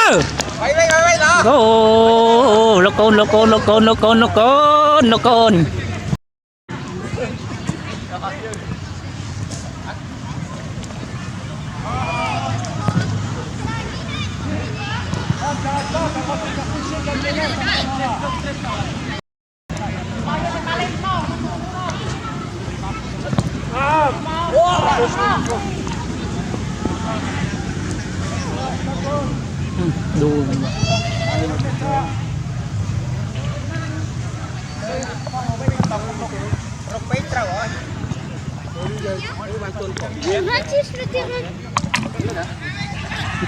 Ô lô côn lô côn lô côn lô côn lô côn lô côn đu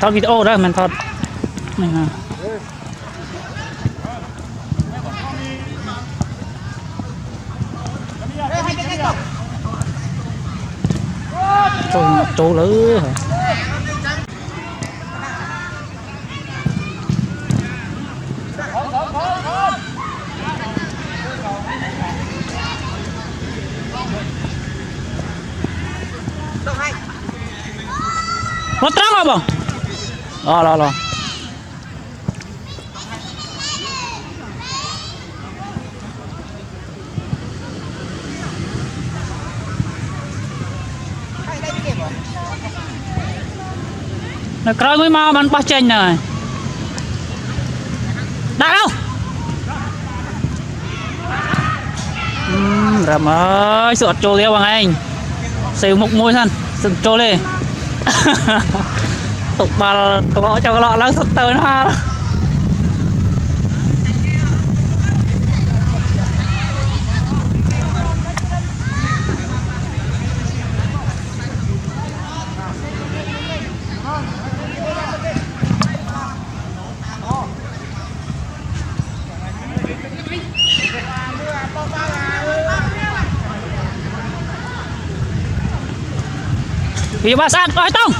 ทอดวิดีโอได้มันทอดนี่ฮะโจเลยรถตรังเหรอบ่รอnó coi mới mau bắn bắt chênh rồi đã đâu rầm ơi sụt trâu leo bằng anh xìu mục môi thân sụt trâu lên tục bà có cho cái lọ lăng sụt tờ nó ha vì bà san coi tông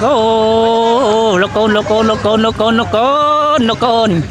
Ô lô côn lô côn lô côn lô côn lô côn lô côn